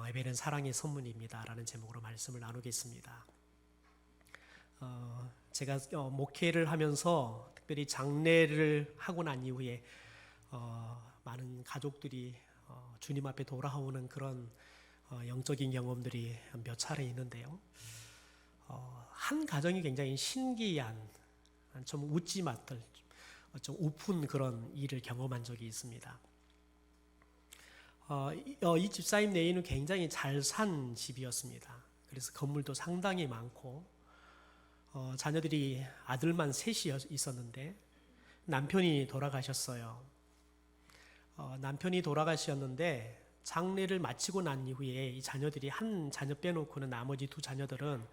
예배는 사랑의 선문입니다 라는 제목으로 말씀을 나누겠습니다. 제가 목회를 하면서 특별히 장례를 하고 난 이후에 많은 가족들이 주님 앞에 돌아오는 그런 영적인 경험들이 몇 차례 있는데요. 한 가정이 굉장히 신기한, 좀 웃지 말들, 좀 우픈 그런 일을 경험한 적이 있습니다. 이 집사님 내에는 굉장히 잘 산 집이었습니다. 그래서 건물도 상당히 많고 자녀들이 아들만 셋이 있었는데 남편이 돌아가셨어요. 남편이 돌아가셨는데 장례를 마치고 난 이후에 이 자녀들이 한 자녀 빼놓고는 나머지 두 자녀들은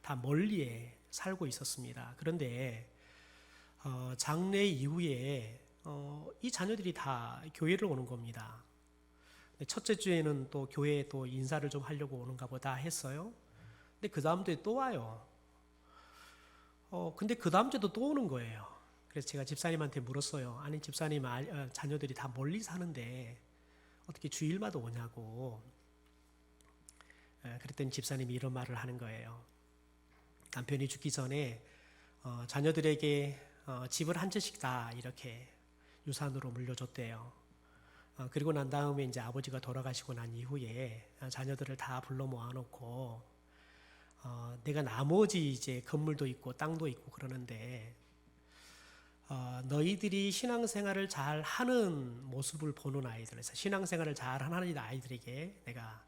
다 멀리에 살고 있었습니다. 그런데 장례 이후에 이 자녀들이 다 교회를 오는 겁니다. 첫째 주에는 또 교회에 또 인사를 좀 하려고 오는가 보다 했어요. 근데 그 다음 주에 또 와요. 근데 그 다음 주에도 또 오는 거예요. 그래서 제가 집사님한테 물었어요. 아니 집사님 자녀들이 다 멀리 사는데 어떻게 주일마다 오냐고. 그랬더니 집사님이 이런 말을 하는 거예요. 남편이 죽기 전에 자녀들에게 집을 한 채씩 다 이렇게 유산으로 물려줬대요. 그리고 난 다음에 이제 아버지가 돌아가시고 난 이후에 자녀들을 다 불러 모아놓고 내가 나머지 이제 건물도 있고 땅도 있고 그러는데 너희들이 신앙생활을 잘 하는 모습을 보는 아이들에서 신앙생활을 잘 하는 아이들에게 내가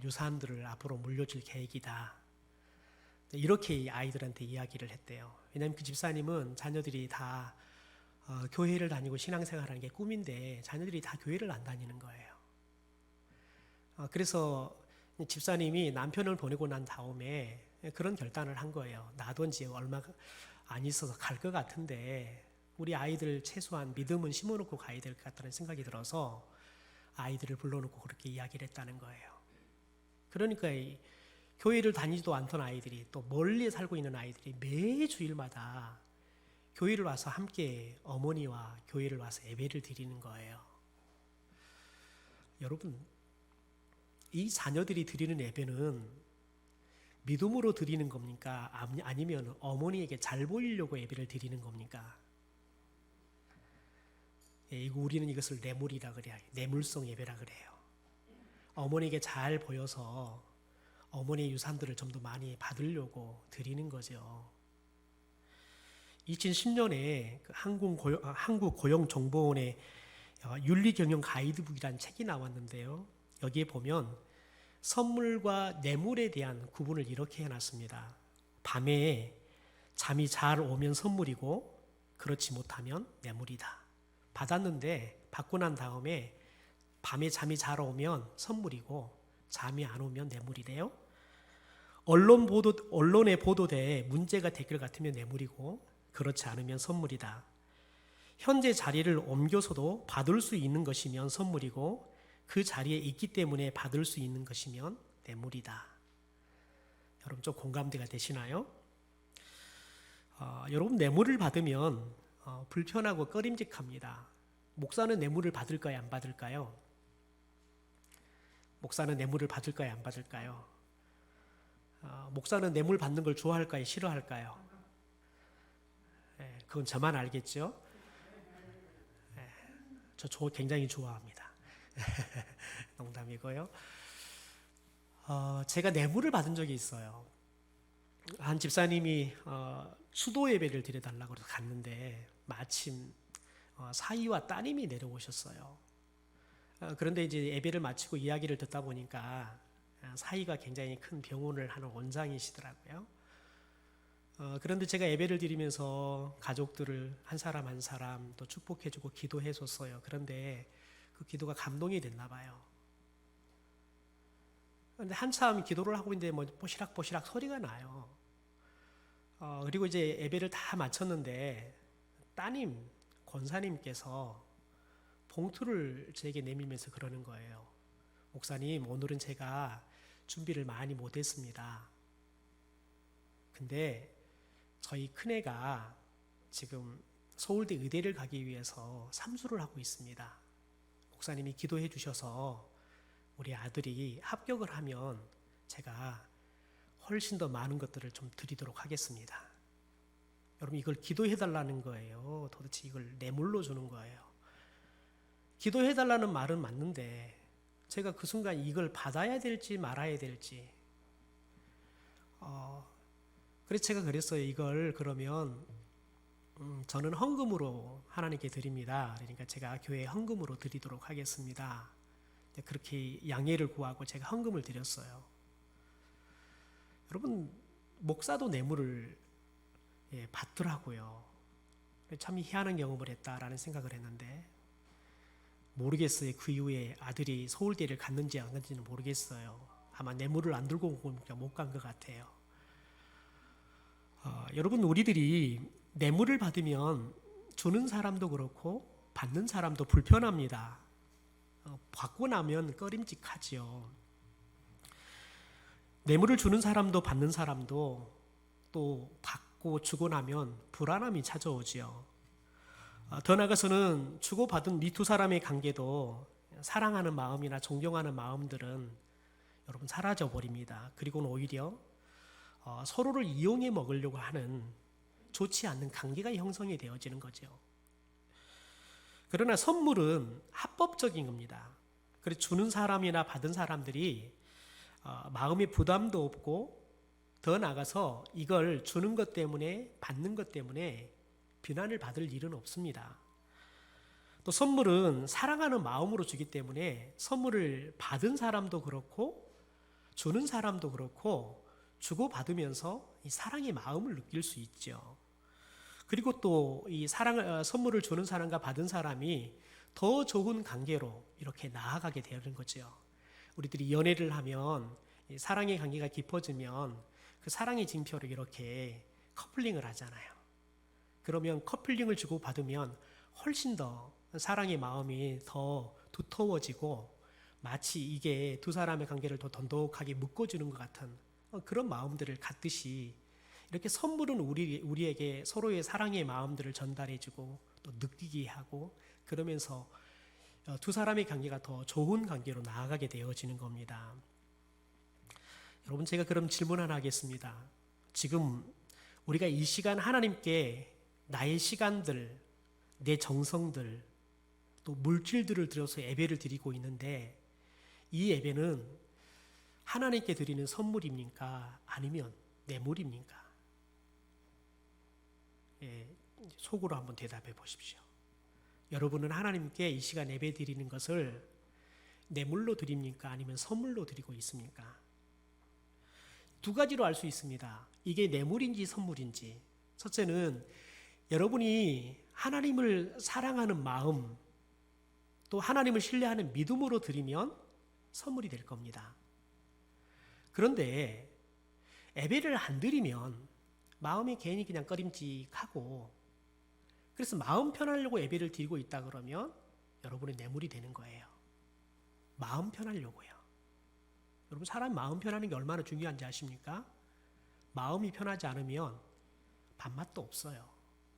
유산들을 앞으로 물려줄 계획이다. 이렇게 아이들한테 이야기를 했대요. 왜냐하면 그 집사님은 자녀들이 다 교회를 다니고 신앙생활하는 게 꿈인데 자녀들이 다 교회를 안 다니는 거예요. 그래서 집사님이 남편을 보내고 난 다음에 그런 결단을 한 거예요. 나도 이제 얼마 안 있어서 갈 것 같은데 우리 아이들 최소한 믿음은 심어놓고 가야 될 것 같다는 생각이 들어서 아이들을 불러놓고 그렇게 이야기를 했다는 거예요. 그러니까 교회를 다니지도 않던 아이들이 또 멀리 살고 있는 아이들이 매 주일마다 교회를 와서 함께 어머니와 교회를 와서 예배를 드리는 거예요. 여러분, 이 자녀들이 드리는 예배는 믿음으로 드리는 겁니까? 아니면 어머니에게 잘 보이려고 예배를 드리는 겁니까? 우리는 이것을 뇌물이라 그래요. 뇌물성 예배라 그래요. 어머니에게 잘 보여서 어머니의 유산들을 좀 더 많이 받으려고 드리는 거죠. 2010년에 한국고용정보원의 윤리경영 가이드북이라는 책이 나왔는데요. 여기에 보면 선물과 뇌물에 대한 구분을 이렇게 해놨습니다. 밤에 잠이 잘 오면 선물이고 그렇지 못하면 뇌물이다. 받았는데 받고 난 다음에 밤에 잠이 잘 오면 선물이고 잠이 안 오면 뇌물이래요. 언론에 보도돼 문제가 될 것 같으면 뇌물이고 그렇지 않으면 선물이다. 현재 자리를 옮겨서도 받을 수 있는 것이면 선물이고 그 자리에 있기 때문에 받을 수 있는 것이면 뇌물이다. 여러분 좀 공감대가 되시나요? 여러분 뇌물을 받으면 불편하고 꺼림직합니다. 목사는 뇌물을 받을까요? 안 받을까요? 목사는 뇌물을 받을까요? 안 받을까요? 목사는 뇌물 받는 걸 좋아할까요? 싫어할까요? 그건 저만 알겠죠? 저 굉장히 좋아합니다. 농담이고요. 제가 뇌물을 받은 적이 있어요. 한 집사님이 수도 예배를 드려달라고 해서 갔는데 마침 사위와 따님이 내려오셨어요. 그런데 이제 예배를 마치고 이야기를 듣다 보니까 사위가 굉장히 큰 병원을 하는 원장이시더라고요. 그런데 제가 예배를 드리면서 가족들을 한 사람 한 사람 또 축복해주고 기도해줬어요. 그런데 그 기도가 감동이 됐나 봐요. 그런데 한참 기도를 하고 있는데 뭐 보시락보시락 소리가 나요. 그리고 이제 예배를 다 마쳤는데 따님 권사님께서 봉투를 제게 내밀면서 그러는 거예요. 목사님, 오늘은 제가 준비를 많이 못했습니다. 근데 저희 큰애가 지금 서울대 의대를 가기 위해서 삼수를 하고 있습니다. 목사님이 기도해 주셔서 우리 아들이 합격을 하면 제가 훨씬 더 많은 것들을 좀 드리도록 하겠습니다. 여러분, 이걸 기도해달라는 거예요. 도대체 이걸 뇌물로 주는 거예요. 기도해달라는 말은 맞는데 제가 그 순간 이걸 받아야 될지 말아야 될지, 그래서 제가 그랬어요. 이걸 그러면 저는 헌금으로 하나님께 드립니다. 그러니까 제가 교회 헌금으로 드리도록 하겠습니다. 그렇게 양해를 구하고 제가 헌금을 드렸어요. 여러분, 목사도 뇌물을 받더라고요. 참 희한한 경험을 했다라는 생각을 했는데, 모르겠어요. 그 이후에 아들이 서울대를 갔는지 안 갔는지는 모르겠어요. 아마 뇌물을 안 들고 못 간 것 같아요. 여러분, 우리들이 뇌물을 받으면 주는 사람도 그렇고 받는 사람도 불편합니다. 받고 나면 꺼림직하지요. 뇌물을 주는 사람도 받는 사람도 또 받고 주고 나면 불안함이 찾아오지요. 더 나아가서는 주고받은 이 두 사람의 관계도 사랑하는 마음이나 존경하는 마음들은 여러분 사라져 버립니다. 그리고는 오히려 서로를 이용해 먹으려고 하는 좋지 않는 관계가 형성이 되어지는 거죠. 그러나 선물은 합법적인 겁니다. 그래서 주는 사람이나 받은 사람들이 마음의 부담도 없고, 더 나아가서 이걸 주는 것 때문에 받는 것 때문에 비난을 받을 일은 없습니다. 또 선물은 사랑하는 마음으로 주기 때문에 선물을 받은 사람도 그렇고 주는 사람도 그렇고 주고받으면서 이 사랑의 마음을 느낄 수 있죠. 그리고 또 이 선물을 주는 사람과 받은 사람이 더 좋은 관계로 이렇게 나아가게 되는 거죠. 우리들이 연애를 하면 사랑의 관계가 깊어지면 그 사랑의 징표로 이렇게 커플링을 하잖아요. 그러면 커플링을 주고받으면 훨씬 더 사랑의 마음이 더 두터워지고 마치 이게 두 사람의 관계를 더 돈독하게 묶어주는 것 같은 그런 마음들을 갖듯이, 이렇게 선물은 우리에게 서로의 사랑의 마음들을 전달해주고 또 느끼게 하고, 그러면서 두 사람의 관계가 더 좋은 관계로 나아가게 되어지는 겁니다. 여러분, 제가 그럼 질문 하나 하겠습니다. 지금 우리가 이 시간 하나님께 나의 시간들, 내 정성들, 또 물질들을 들여서 예배를 드리고 있는데, 이 예배는 하나님께 드리는 선물입니까? 아니면 뇌물입니까? 속으로 한번 대답해 보십시오. 여러분은 하나님께 이 시간 예배 드리는 것을 뇌물로 드립니까? 아니면 선물로 드리고 있습니까? 두 가지로 알 수 있습니다. 이게 뇌물인지 선물인지. 첫째는 여러분이 하나님을 사랑하는 마음, 또 하나님을 신뢰하는 믿음으로 드리면 선물이 될 겁니다. 그런데 예배를 안 드리면 마음이 괜히 그냥 꺼림직하고, 그래서 마음 편하려고 예배를 드리고 있다 그러면 여러분의 뇌물이 되는 거예요. 마음 편하려고요. 여러분, 사람 마음 편하는 게 얼마나 중요한지 아십니까? 마음이 편하지 않으면 밥맛도 없어요.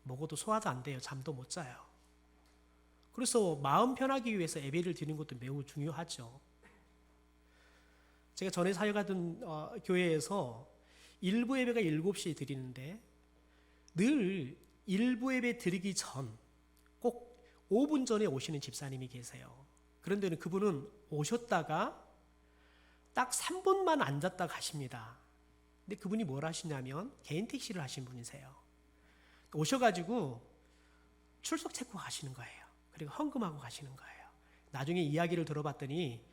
먹어도 소화도 안 돼요. 잠도 못 자요. 그래서 마음 편하기 위해서 예배를 드리는 것도 매우 중요하죠. 제가 전에 사역하던 교회에서 일부 예배가 7시에 드리는데, 늘 일부 예배 드리기 전 꼭 5분 전에 오시는 집사님이 계세요. 그런데 그분은 오셨다가 딱 3분만 앉았다 가십니다. 근데 그분이 뭘 하시냐면 개인 택시를 하신 분이세요. 오셔가지고 출석 체크 가시는 거예요. 그리고 헌금하고 가시는 거예요. 나중에 이야기를 들어봤더니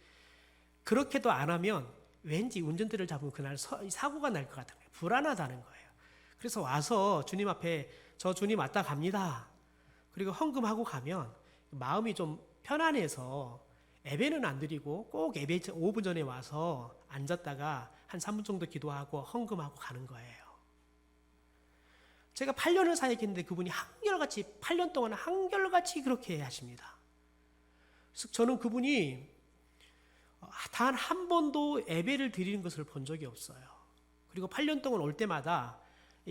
그렇게도 안 하면 왠지 운전대를 잡으면 그날 사고가 날 것 같은 거예요. 불안하다는 거예요. 그래서 와서 주님 앞에 저 주님 왔다 갑니다. 그리고 헌금하고 가면 마음이 좀 편안해서 예배는 안 드리고 꼭 예배 5분 전에 와서 앉았다가 한 3분 정도 기도하고 헌금하고 가는 거예요. 제가 8년을 사역했는데 그분이 한결같이 8년 동안 한결같이 그렇게 하십니다. 그래서 저는 그분이 단 한 번도 예배를 드리는 것을 본 적이 없어요. 그리고 8년 동안 올 때마다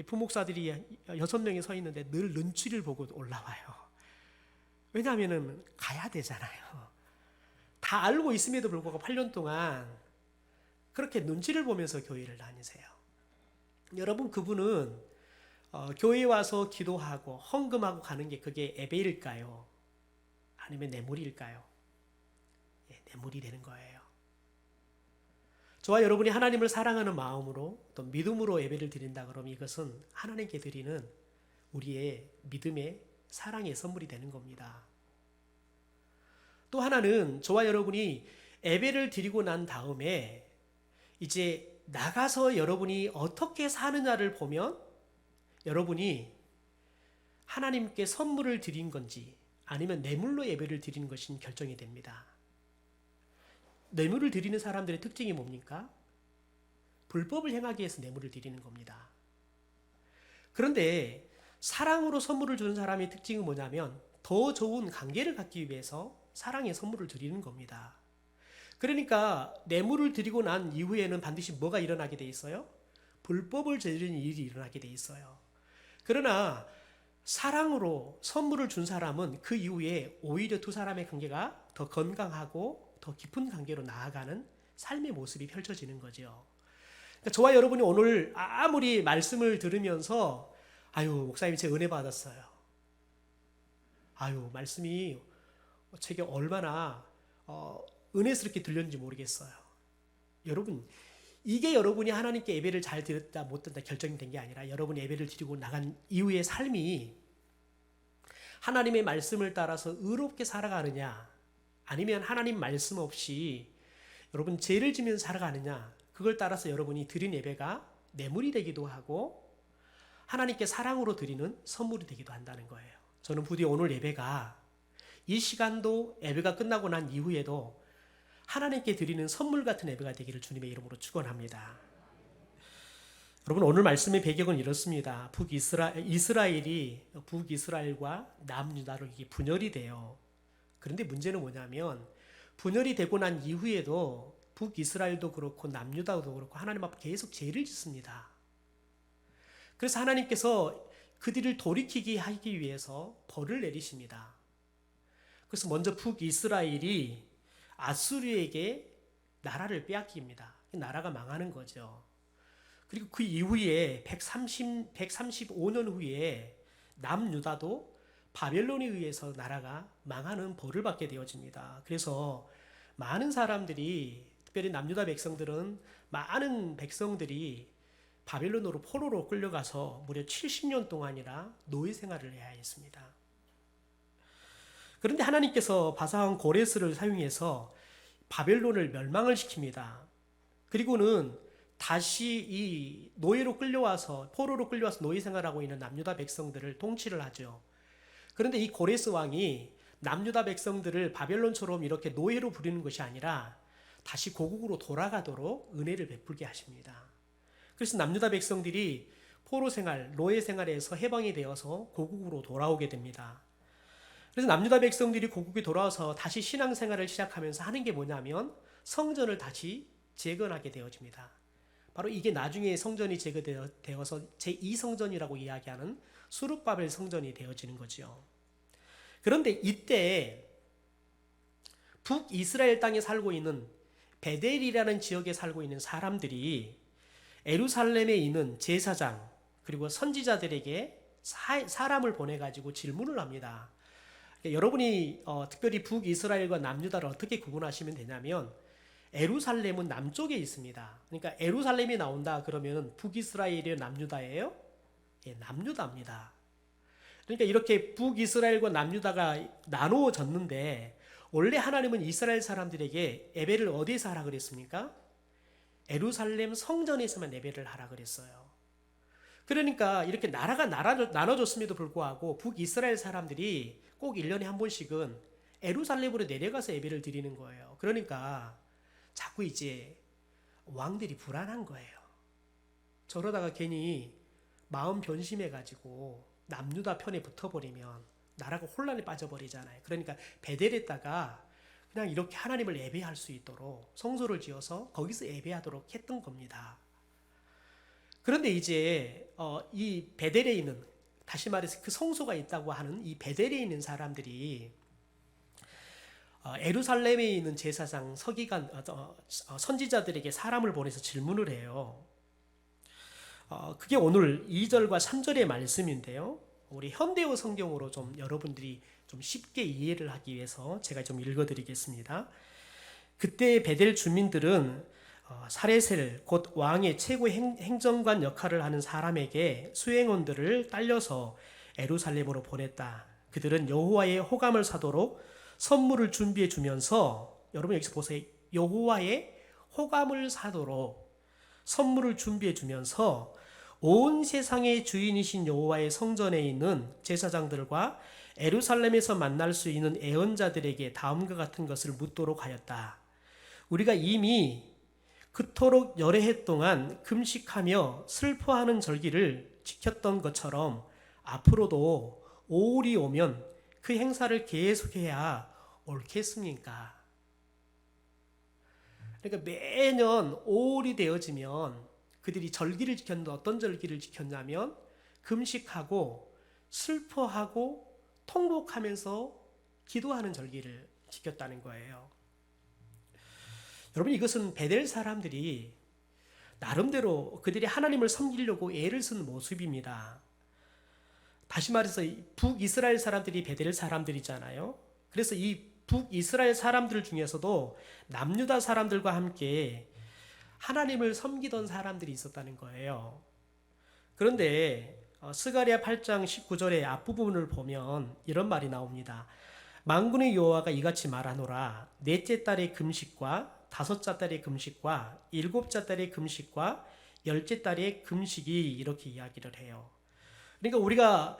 부목사들이 6명이 서 있는데 늘 눈치를 보고 올라와요. 왜냐하면 가야 되잖아요. 다 알고 있음에도 불구하고 8년 동안 그렇게 눈치를 보면서 교회를 다니세요. 여러분, 그분은 교회에 와서 기도하고 헌금하고 가는 게 그게 예배일까요? 아니면 뇌물일까요? 예, 뇌물이 되는 거예요. 저와 여러분이 하나님을 사랑하는 마음으로 또 믿음으로 예배를 드린다 그러면 이것은 하나님께 드리는 우리의 믿음의 사랑의 선물이 되는 겁니다. 또 하나는 저와 여러분이 예배를 드리고 난 다음에 이제 나가서 여러분이 어떻게 사느냐를 보면 여러분이 하나님께 선물을 드린 건지 아니면 뇌물로 예배를 드리는 것인 결정이 됩니다. 뇌물을 드리는 사람들의 특징이 뭡니까? 불법을 행하기 위해서 뇌물을 드리는 겁니다. 그런데 사랑으로 선물을 주는 사람의 특징은 뭐냐면 더 좋은 관계를 갖기 위해서 사랑의 선물을 드리는 겁니다. 그러니까 뇌물을 드리고 난 이후에는 반드시 뭐가 일어나게 돼 있어요? 불법을 저지르는 일이 일어나게 돼 있어요. 그러나 사랑으로 선물을 준 사람은 그 이후에 오히려 두 사람의 관계가 더 건강하고 더 깊은 관계로 나아가는 삶의 모습이 펼쳐지는 거죠. 그러니까 저와 여러분이 오늘 아무리 말씀을 들으면서 아유, 목사님 제 은혜 받았어요. 아유, 말씀이 제게 얼마나 은혜스럽게 들렸는지 모르겠어요. 여러분, 이게 여러분이 하나님께 예배를 잘 드렸다 못 드렸다 결정이 된 게 아니라 여러분이 예배를 드리고 나간 이후의 삶이 하나님의 말씀을 따라서 의롭게 살아가느냐 아니면 하나님 말씀 없이 여러분 죄를 지면 살아가느냐 그걸 따라서 여러분이 드린 예배가 뇌물이 되기도 하고 하나님께 사랑으로 드리는 선물이 되기도 한다는 거예요. 저는 부디 오늘 예배가 이 시간도 예배가 끝나고 난 이후에도 하나님께 드리는 선물 같은 예배가 되기를 주님의 이름으로 축원합니다. 여러분, 오늘 말씀의 배경은 이렇습니다. 이스라엘이 북이스라엘과 남유다로 이게 분열이 돼요. 그런데 문제는 뭐냐면 분열이 되고 난 이후에도 북이스라엘도 그렇고 남유다도 그렇고 하나님 앞에 계속 죄를 짓습니다. 그래서 하나님께서 그들을 돌이키게 하기 위해서 벌을 내리십니다. 그래서 먼저 북이스라엘이 아수르에게 나라를 빼앗깁니다. 나라가 망하는 거죠. 그리고 그 이후에 135년 후에 남유다도 바벨론에 의해서 나라가 망하는 벌을 받게 되어집니다. 그래서 많은 사람들이 특별히 남유다 백성들은 많은 백성들이 바벨론으로 포로로 끌려가서 무려 70년 동안이나 노예 생활을 해야 했습니다. 그런데 하나님께서 바사왕 고레스를 사용해서 바벨론을 멸망을 시킵니다. 그리고는 다시 이 노예로 끌려와서 포로로 끌려와서 노예 생활하고 있는 남유다 백성들을 통치를 하죠. 그런데 이 고레스 왕이 남유다 백성들을 바벨론처럼 이렇게 노예로 부리는 것이 아니라 다시 고국으로 돌아가도록 은혜를 베풀게 하십니다. 그래서 남유다 백성들이 포로 생활, 노예 생활에서 해방이 되어서 고국으로 돌아오게 됩니다. 그래서 남유다 백성들이 고국에 돌아와서 다시 신앙생활을 시작하면서 하는 게 뭐냐면 성전을 다시 재건하게 되어집니다. 바로 이게 나중에 성전이 재건되어서 제2성전이라고 이야기하는 수룹바벨 성전이 되어지는 거죠. 그런데 이때 북이스라엘 땅에 살고 있는 베델이라는 지역에 살고 있는 사람들이 예루살렘에 있는 제사장 그리고 선지자들에게 사람을 보내가지고 질문을 합니다. 여러분이 특별히 북이스라엘과 남유다를 어떻게 구분하시면 되냐면 예루살렘은 남쪽에 있습니다. 그러니까 예루살렘이 나온다 그러면 북이스라엘이에요, 남유다예요? 예, 남유다입니다. 그러니까 이렇게 북이스라엘과 남유다가 나누어졌는데 원래 하나님은 이스라엘 사람들에게 예배를 어디에서 하라 그랬습니까? 예루살렘 성전에서만 예배를 하라 그랬어요. 그러니까 이렇게 나라가 나눠졌음에도 불구하고 북이스라엘 사람들이 꼭 1년에 한 번씩은 예루살렘으로 내려가서 예배를 드리는 거예요. 그러니까 자꾸 이제 왕들이 불안한 거예요. 저러다가 괜히 마음 변심해가지고 남유다 편에 붙어버리면 나라가 혼란에 빠져버리잖아요. 그러니까 베델에다가 그냥 이렇게 하나님을 예배할 수 있도록 성소를 지어서 거기서 예배하도록 했던 겁니다. 그런데 이제 이 베델에 있는, 다시 말해서 그 성소가 있다고 하는 이 베델에 있는 사람들이 예루살렘에 있는 제사장 서기관 선지자들에게 사람을 보내서 질문을 해요. 그게 오늘 2절과 3절의 말씀인데요. 우리 현대어 성경으로 좀 여러분들이 좀 쉽게 이해를 하기 위해서 제가 좀 읽어드리겠습니다. 그때 베델 주민들은 사레셀 곧 왕의 최고 행정관 역할을 하는 사람에게 수행원들을 딸려서 예루살렘으로 보냈다. 그들은 여호와의 호감을 사도록 선물을 준비해 주면서, 여러분 여기서 보세요. 여호와의 호감을 사도록 선물을 준비해 주면서 온 세상의 주인이신 여호와의 성전에 있는 제사장들과 예루살렘에서 만날 수 있는 애언자들에게 다음과 같은 것을 묻도록 하였다. 우리가 이미 그토록 여러 해 동안 금식하며 슬퍼하는 절기를 지켰던 것처럼 앞으로도 5월이 오면 그 행사를 계속해야 옳겠습니까? 그러니까 매년 5월이 되어지면 그들이 절기를 지켰는데 어떤 절기를 지켰냐면 금식하고 슬퍼하고 통곡하면서 기도하는 절기를 지켰다는 거예요. 여러분, 이것은 베델 사람들이 나름대로 그들이 하나님을 섬기려고 애를 쓴 모습입니다. 다시 말해서 북이스라엘 사람들이 베델 사람들이잖아요. 그래서 이 북이스라엘 사람들 중에서도 남유다 사람들과 함께 하나님을 섬기던 사람들이 있었다는 거예요. 그런데 스가랴 8장 19절의 앞부분을 보면 이런 말이 나옵니다. 만군의 여호와가 이같이 말하노라. 넷째 달의 금식과 다섯째 달의 금식과 일곱째 달의 금식과 열째 달의 금식이, 이렇게 이야기를 해요. 그러니까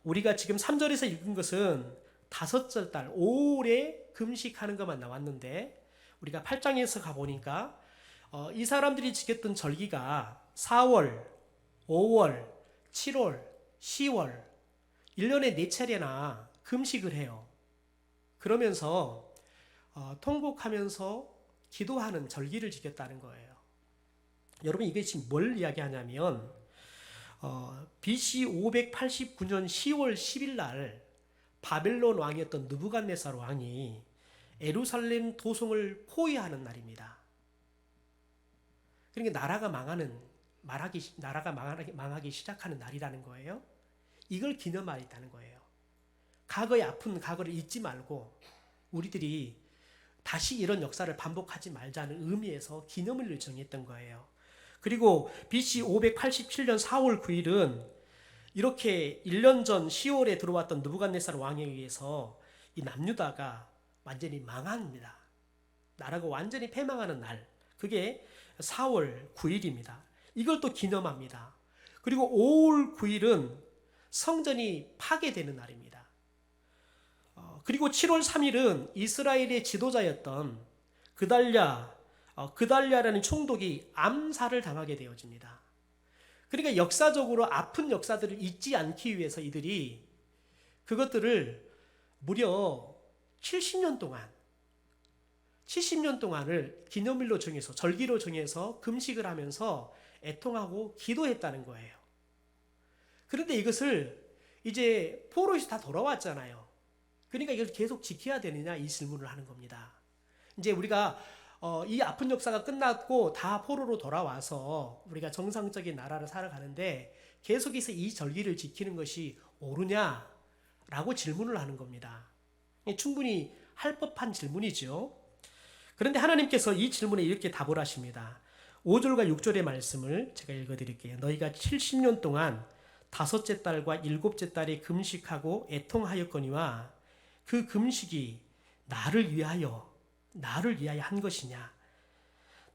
우리가 지금 3절에서 읽은 것은 다섯째 달 5월에 금식하는 것만 나왔는데, 우리가 8장에서 가보니까 이 사람들이 지켰던 절기가 4월, 5월, 7월, 10월 1년에 4차례나 금식을 해요. 그러면서 통곡하면서 기도하는 절기를 지켰다는 거예요. 여러분, 이게 지금 뭘 이야기하냐면 BC 589년 10월 10일 날 바벨론 왕이었던 느부갓네살 왕이 예루살렘 도성을 포위하는 날입니다. 그러니까 나라가 망하기 시작하는 날이라는 거예요. 이걸 기념하였다는 거예요. 과거의 아픈 과거를 잊지 말고 우리들이 다시 이런 역사를 반복하지 말자는 의미에서 기념일을 정했던 거예요. 그리고 BC 587년 4월 9일은 이렇게 1년 전 10월에 들어왔던 느부갓네살 왕에 의해서 이 남유다가 완전히 망합니다. 나라가 완전히 패망하는 날, 그게 4월 9일입니다. 이걸 또 기념합니다. 그리고 5월 9일은 성전이 파괴되는 날입니다. 그리고 7월 3일은 이스라엘의 지도자였던 그달랴라는 총독이 암살을 당하게 되어집니다. 그러니까 역사적으로 아픈 역사들을 잊지 않기 위해서 이들이 그것들을 무려 70년 동안을 기념일로 정해서, 절기로 정해서 금식을 하면서 애통하고 기도했다는 거예요. 그런데 이것을 이제 포로에서 다 돌아왔잖아요. 그러니까 이걸 계속 지켜야 되느냐, 이 질문을 하는 겁니다. 이제 우리가 이 아픈 역사가 끝났고 다 포로로 돌아와서 우리가 정상적인 나라를 살아가는데 계속해서 이 절기를 지키는 것이 옳으냐라고 질문을 하는 겁니다. 충분히 할 법한 질문이죠. 그런데 하나님께서 이 질문에 이렇게 답을 하십니다. 5절과 6절의 말씀을 제가 읽어드릴게요. 너희가 70년 동안 다섯째 달과 일곱째 달에 금식하고 애통하였거니와 그 금식이 나를 위하여 한 것이냐?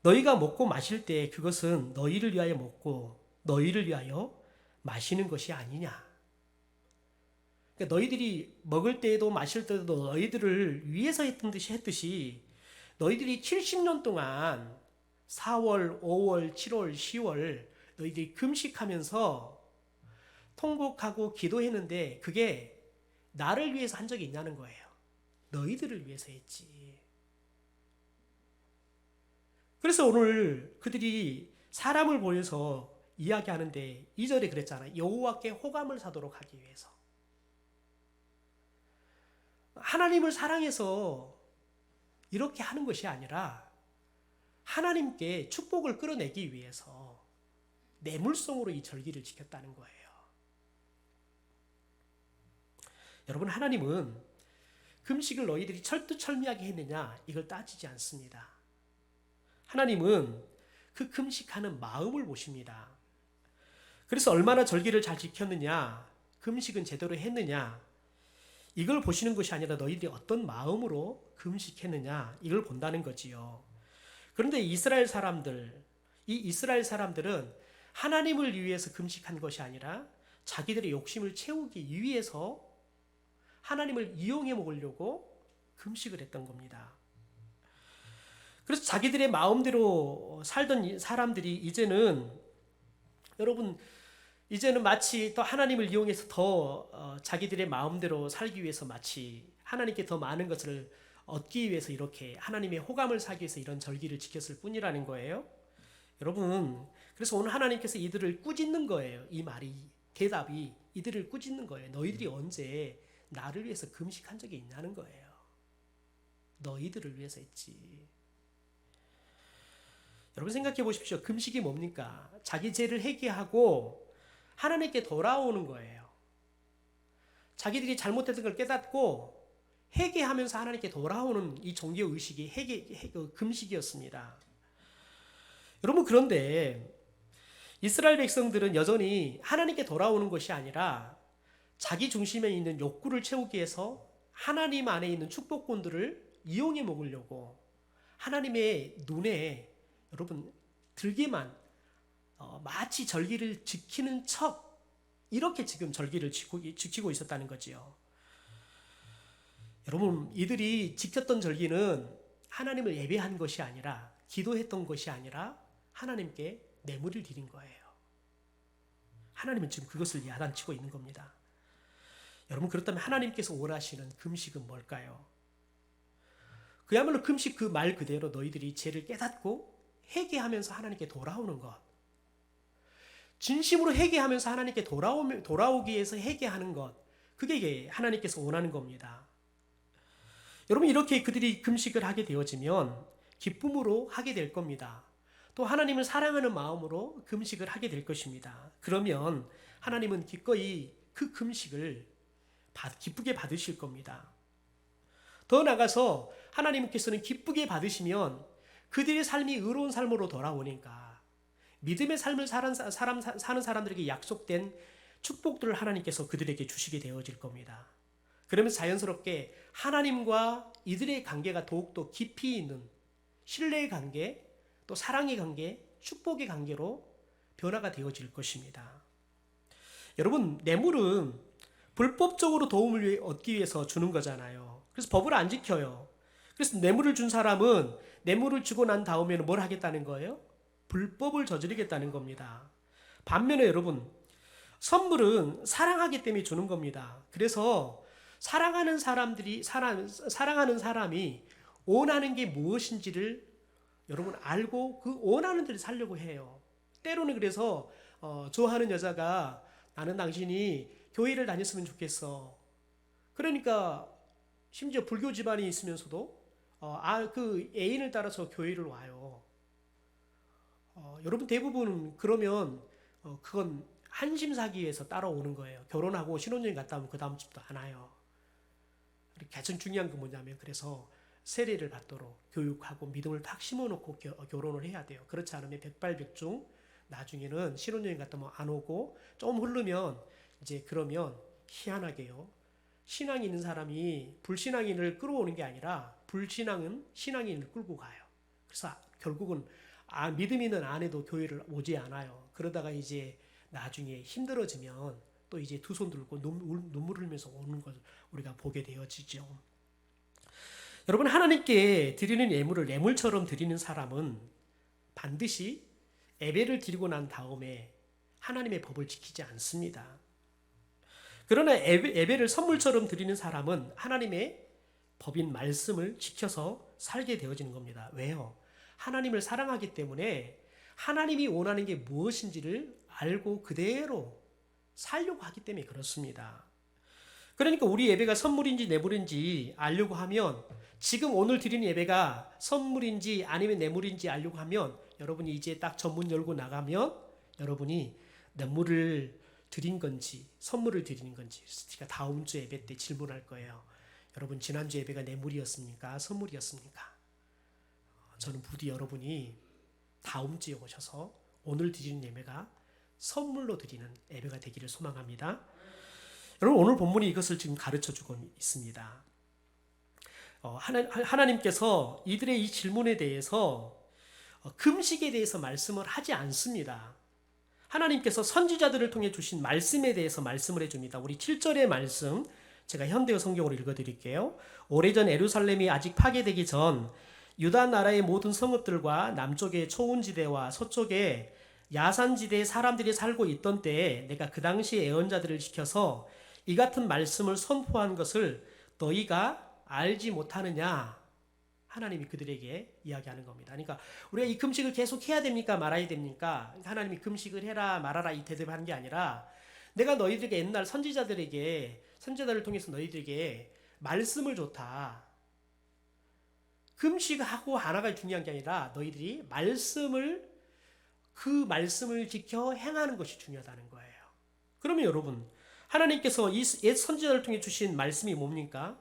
너희가 먹고 마실 때 그것은 너희를 위하여 먹고 너희를 위하여 마시는 것이 아니냐? 그러니까 너희들이 먹을 때에도 마실 때도 너희들을 위해서 했듯이 너희들이 70년 동안 4월, 5월, 7월, 10월 너희들이 금식하면서 통곡하고 기도했는데 그게 나를 위해서 한 적이 있냐는 거예요. 너희들을 위해서 했지. 그래서 오늘 그들이 사람을 보여서 이야기하는데 2절에 그랬잖아요. 여호와께 호감을 사도록 하기 위해서. 하나님을 사랑해서 이렇게 하는 것이 아니라 하나님께 축복을 끌어내기 위해서 내물성으로 이 절기를 지켰다는 거예요. 여러분, 하나님은 금식을 너희들이 철두철미하게 했느냐 이걸 따지지 않습니다. 하나님은 그 금식하는 마음을 보십니다. 그래서 얼마나 절기를 잘 지켰느냐, 금식은 제대로 했느냐, 이걸 보시는 것이 아니라 너희들이 어떤 마음으로 금식했느냐 이걸 본다는 거지요. 그런데 이 이스라엘 사람들은 하나님을 위해서 금식한 것이 아니라 자기들의 욕심을 채우기 위해서 하나님을 이용해 먹으려고 금식을 했던 겁니다. 그래서 자기들의 마음대로 살던 사람들이 이제는 마치 또 하나님을 이용해서 더 자기들의 마음대로 살기 위해서 마치 하나님께 더 많은 것을 얻기 위해서 이렇게 하나님의 호감을 사기 위해서 이런 절기를 지켰을 뿐이라는 거예요. 여러분, 그래서 오늘 하나님께서 이들을 꾸짖는 거예요. 이 말이, 대답이 이들을 꾸짖는 거예요. 너희들이 언제 나를 위해서 금식한 적이 있냐는 거예요. 너희들을 위해서 했지. 여러분 생각해 보십시오. 금식이 뭡니까? 자기 죄를 회개하고 하나님께 돌아오는 거예요. 자기들이 잘못했던 걸 깨닫고 회개하면서 하나님께 돌아오는 이 종교 의식이 금식이었습니다. 여러분, 그런데 이스라엘 백성들은 여전히 하나님께 돌아오는 것이 아니라 자기 중심에 있는 욕구를 채우기 위해서 하나님 안에 있는 축복권들을 이용해 먹으려고 하나님의 눈에 여러분 들게만 마치 절기를 지키는 척 이렇게 지금 절기를 지키고 있었다는 거지요. 여러분, 이들이 지켰던 절기는 하나님을 예배한 것이 아니라 기도했던 것이 아니라 하나님께 뇌물을 드린 거예요. 하나님은 지금 그것을 야단치고 있는 겁니다. 여러분, 그렇다면 하나님께서 원하시는 금식은 뭘까요? 그야말로 금식 그 말 그대로 너희들이 죄를 깨닫고 회개하면서 하나님께 돌아오는 것. 진심으로 회개하면서 하나님께 돌아오기 위해서 회개하는 것. 그게 하나님께서 원하는 겁니다. 여러분, 이렇게 그들이 금식을 하게 되어지면 기쁨으로 하게 될 겁니다. 또 하나님을 사랑하는 마음으로 금식을 하게 될 것입니다. 그러면 하나님은 기꺼이 그 금식을 기쁘게 받으실 겁니다. 더 나아가서 하나님께서는 기쁘게 받으시면 그들의 삶이 의로운 삶으로 돌아오니까 믿음의 삶을 사는 사람들에게 약속된 축복들을 하나님께서 그들에게 주시게 되어질 겁니다. 그러면서 자연스럽게 하나님과 이들의 관계가 더욱더 깊이 있는 신뢰의 관계, 또 사랑의 관계, 축복의 관계로 변화가 되어질 것입니다. 여러분, 뇌물은 불법적으로 도움을 얻기 위해서 주는 거잖아요. 그래서 법을 안 지켜요. 그래서 뇌물을 준 사람은 뇌물을 주고 난 다음에는 뭘 하겠다는 거예요? 불법을 저지르겠다는 겁니다. 반면에 여러분, 선물은 사랑하기 때문에 주는 겁니다. 그래서 사랑하는 사람이 원하는 게 무엇인지를 여러분 알고 그 원하는 대로 살려고 해요. 때로는 그래서 좋아하는 여자가 나는 당신이 교회를 다녔으면 좋겠어. 그러니까 심지어 불교 집안이 있으면서도 그 애인을 따라서 교회를 와요. 여러분 대부분 그러면 그건 한심사기 위해서 따라오는 거예요. 결혼하고 신혼여행 갔다 오면 그 다음 집도 안 와요. 가장 중요한 건 뭐냐면 그래서 세례를 받도록 교육하고 믿음을 팍 심어놓고 결혼을 해야 돼요. 그렇지 않으면 백발백중 나중에는 신혼여행 갔다 오면 안 오고 좀 흐르면 이제 그러면 희한하게요. 신앙이 있는 사람이 불신앙인을 끌어오는 게 아니라 불신앙은 신앙인을 끌고 가요. 그래서 결국은 믿음 있는 아내도 교회를 오지 않아요. 그러다가 이제 나중에 힘들어지면 또 이제 두 손 들고 눈물 흘리면서 오는 걸 우리가 보게 되어지죠. 여러분, 하나님께 드리는 예물을 예물처럼 드리는 사람은 반드시 예배를 드리고 난 다음에 하나님의 법을 지키지 않습니다. 그러나 예배를 선물처럼 드리는 사람은 하나님의 법인 말씀을 지켜서 살게 되어지는 겁니다. 왜요? 하나님을 사랑하기 때문에 하나님이 원하는 게 무엇인지를 알고 그대로 살려고 하기 때문에 그렇습니다. 그러니까 우리 예배가 선물인지 뇌물인지 알려고 하면, 지금 오늘 드리는 예배가 선물인지 아니면 뇌물인지 알려고 하면, 여러분이 이제 딱 전문 열고 나가면 여러분이 뇌물을 드린 건지 선물을 드리는 건지 제가 다음 주 예배 때 질문할 거예요. 여러분, 지난주 예배가 뇌물이었습니까? 선물이었습니까? 저는 부디 여러분이 다음 주에 오셔서 오늘 드리는 예배가 선물로 드리는 예배가 되기를 소망합니다. 여러분, 오늘 본문이 이것을 지금 가르쳐주고 있습니다. 하나님께서 이들의 이 질문에 대해서 금식에 대해서 말씀을 하지 않습니다. 하나님께서 선지자들을 통해 주신 말씀에 대해서 말씀을 해줍니다. 우리 7절의 말씀 제가 현대어 성경으로 읽어드릴게요. 오래전 예루살렘이 아직 파괴되기 전 유다 나라의 모든 성읍들과 남쪽의 초원지대와 서쪽의 야산지대에 사람들이 살고 있던 때에 내가 그 당시 예언자들을 시켜서 이 같은 말씀을 선포한 것을 너희가 알지 못하느냐? 하나님이 그들에게 이야기하는 겁니다. 그러니까 우리가 이 금식을 계속 해야 됩니까? 말아야 됩니까? 하나님이 금식을 해라 말아라 이 대답하는 게 아니라, 내가 너희들에게 옛날 선지자들을 통해서 너희들에게 말씀을 줬다. 금식하고 하나가 중요한 게 아니라 너희들이 그 말씀을 지켜 행하는 것이 중요하다는 거예요. 그러면 여러분, 하나님께서 이 옛 선지자를 통해 주신 말씀이 뭡니까?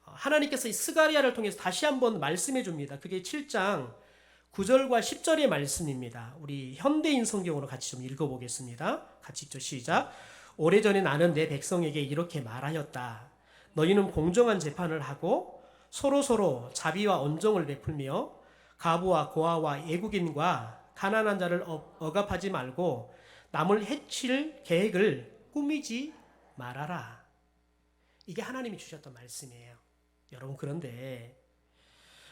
하나님께서 이 스가랴를 통해서 다시 한번 말씀해 줍니다. 그게 7장 9절과 10절의 말씀입니다. 우리 현대인 성경으로 같이 좀 읽어보겠습니다. 같이 읽죠. 시작. 오래전에 나는 내 백성에게 이렇게 말하였다. 너희는 공정한 재판을 하고 서로서로 자비와 온정을 베풀며 가부와 고아와 애국인과 가난한 자를 억압하지 말고 남을 해칠 계획을 꾸미지 말아라. 이게 하나님이 주셨던 말씀이에요. 여러분, 그런데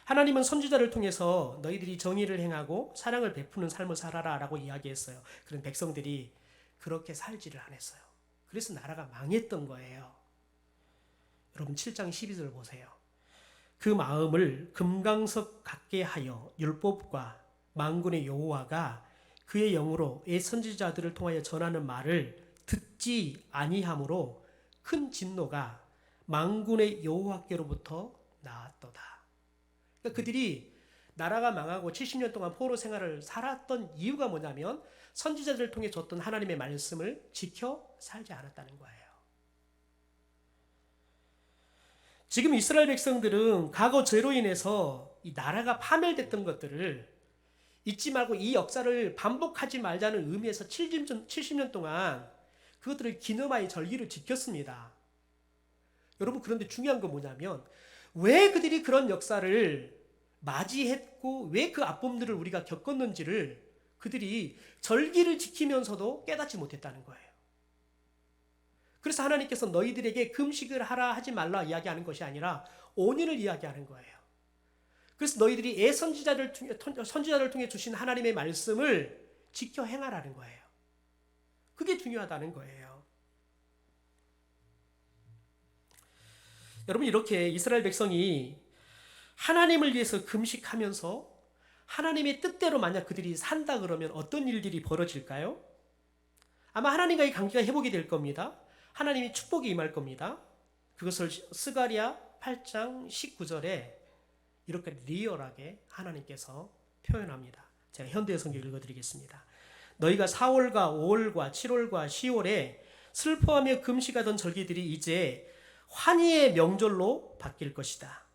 하나님은 선지자를 통해서 너희들이 정의를 행하고 사랑을 베푸는 삶을 살아라 라고 이야기했어요. 그런 백성들이 그렇게 살지를 않았어요. 그래서 나라가 망했던 거예요. 여러분, 7장 12절 보세요. 그 마음을 금강석 같게 하여 율법과 만군의 여호와가 그의 영으로 옛 선지자들을 통하여 전하는 말을 듣지 아니함으로 큰 진노가 만군의 여호와께로부터 나왔도다. 그러니까 그들이 나라가 망하고 70년 동안 포로 생활을 살았던 이유가 뭐냐면 선지자들을 통해 줬던 하나님의 말씀을 지켜 살지 않았다는 거예요. 지금 이스라엘 백성들은 과거 죄로 인해서 이 나라가 파멸됐던 것들을 잊지 말고 이 역사를 반복하지 말자는 의미에서 70년 동안 그것들을 기념하여 절기를 지켰습니다. 여러분, 그런데 중요한 건 뭐냐면 왜 그들이 그런 역사를 맞이했고 왜 그 아픔들을 우리가 겪었는지를 그들이 절기를 지키면서도 깨닫지 못했다는 거예요. 그래서 하나님께서 너희들에게 금식을 하라 하지 말라 이야기하는 것이 아니라 온유를 이야기하는 거예요. 그래서 너희들이 옛 선지자를 통해 주신 하나님의 말씀을 지켜 행하라는 거예요. 그게 중요하다는 거예요. 여러분, 이렇게 이스라엘 백성이 하나님을 위해서 금식하면서 하나님의 뜻대로 만약 그들이 산다 그러면 어떤 일들이 벌어질까요? 아마 하나님과의 관계가 회복이 될 겁니다. 하나님이 축복이 임할 겁니다. 그것을 스가랴 8장 19절에 이렇게 리얼하게 하나님께서 표현합니다. 제가 현대의 성경 읽어드리겠습니다. 너희가 4월과 5월과 7월과 10월에 슬퍼하며 금식하던 절기들이 이제 환희의 명절로 바뀔 것이다.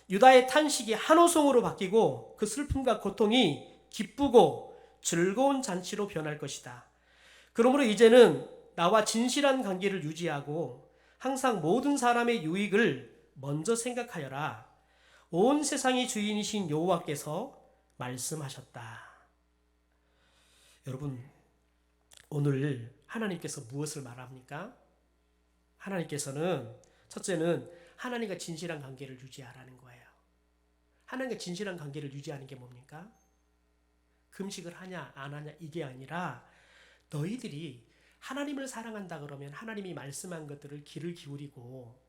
유다의 탄식이 한호성으로 바뀌고 그 슬픔과 고통이 기쁘고 즐거운 잔치로 변할 것이다. 그러므로 이제는 나와 진실한 관계를 유지하고 항상 모든 사람의 유익을 먼저 생각하여라. 온 세상의 주인이신 여호와께서 말씀하셨다. 여러분, 오늘 하나님께서 무엇을 말합니까? 하나님께서는 첫째는 하나님과 진실한 관계를 유지하라는 거예요. 하나님과 진실한 관계를 유지하는 게 뭡니까? 금식을 하냐 안 하냐 이게 아니라 너희들이 하나님을 사랑한다 그러면 하나님이 말씀한 것들을 귀를 기울이고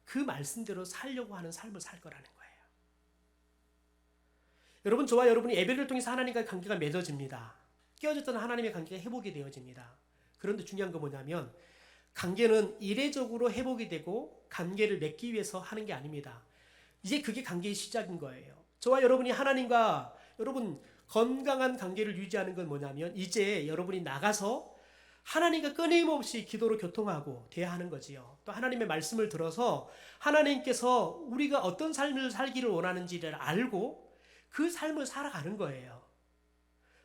그 말씀대로 살려고 하는 삶을 살 거라는 거예요. 여러분, 저와 여러분이 예배를 통해서 하나님과의 관계가 맺어집니다. 깨어졌던 하나님의 관계가 회복이 되어집니다. 그런데 중요한 건 뭐냐면 관계는 이례적으로 회복이 되고 관계를 맺기 위해서 하는 게 아닙니다. 이제 그게 관계의 시작인 거예요. 저와 여러분이 하나님과 여러분 건강한 관계를 유지하는 건 뭐냐면 이제 여러분이 나가서 하나님과 끊임없이 기도로 교통하고 대화하는 거지요. 또 하나님의 말씀을 들어서 하나님께서 우리가 어떤 삶을 살기를 원하는지를 알고 그 삶을 살아가는 거예요.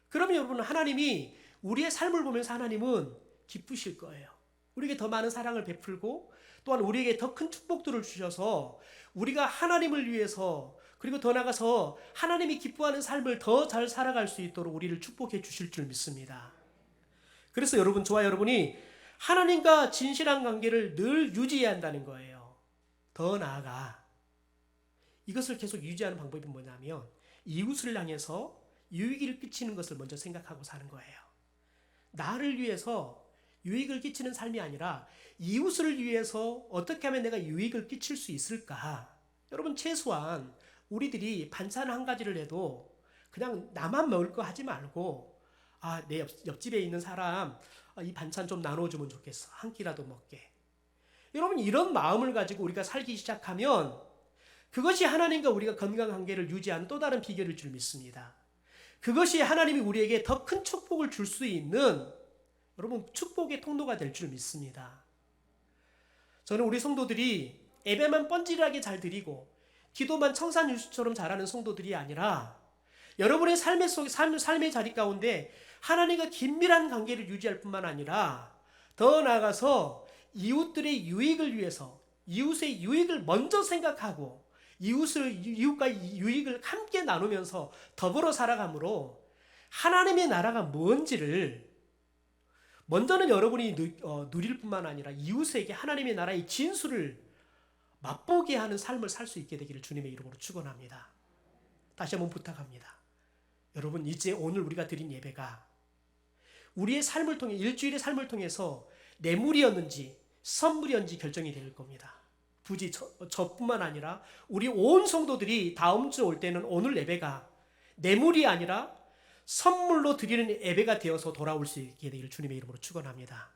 그러면 여러분 하나님이 우리의 삶을 보면서 하나님은 기쁘실 거예요. 우리에게 더 많은 사랑을 베풀고 또한 우리에게 더 큰 축복들을 주셔서 우리가 하나님을 위해서 그리고 더 나아가서 하나님이 기뻐하는 삶을 더 잘 살아갈 수 있도록 우리를 축복해 주실 줄 믿습니다. 그래서 여러분, 저와 여러분이 하나님과 진실한 관계를 늘 유지해야 한다는 거예요. 더 나아가 이것을 계속 유지하는 방법이 뭐냐면 이웃을 향해서 유익을 끼치는 것을 먼저 생각하고 사는 거예요. 나를 위해서 유익을 끼치는 삶이 아니라 이웃을 위해서 어떻게 하면 내가 유익을 끼칠 수 있을까? 여러분 최소한 우리들이 반찬 한 가지를 해도 그냥 나만 먹을 거 하지 말고 내 옆집에 있는 사람 이 반찬 좀 나눠주면 좋겠어. 한 끼라도 먹게. 여러분 이런 마음을 가지고 우리가 살기 시작하면 그것이 하나님과 우리가 건강한 관계를 유지하는 또 다른 비결일 줄 믿습니다. 그것이 하나님이 우리에게 더 큰 축복을 줄 수 있는 여러분 축복의 통로가 될 줄 믿습니다. 저는 우리 성도들이 예배만 뻔질하게 잘 드리고 기도만 청산유수처럼 잘하는 성도들이 아니라 여러분의 삶의 자리 가운데 하나님과 긴밀한 관계를 유지할 뿐만 아니라 더 나아가서 이웃들의 유익을 위해서 이웃의 유익을 먼저 생각하고 이웃과 유익을 함께 나누면서 더불어 살아감으로 하나님의 나라가 뭔지를 먼저는 여러분이 누릴 뿐만 아니라 이웃에게 하나님의 나라의 진수를 맛보게 하는 삶을 살 수 있게 되기를 주님의 이름으로 축원합니다. 다시 한번 부탁합니다. 여러분 이제 오늘 우리가 드린 예배가 우리의 삶을 통해 일주일의 삶을 통해서 뇌물이었는지 선물이었는지 결정이 될 겁니다. 굳이 저뿐만 아니라 우리 온 성도들이 다음 주 올 때는 오늘 예배가 뇌물이 아니라 선물로 드리는 예배가 되어서 돌아올 수 있게 되기를 주님의 이름으로 축원합니다.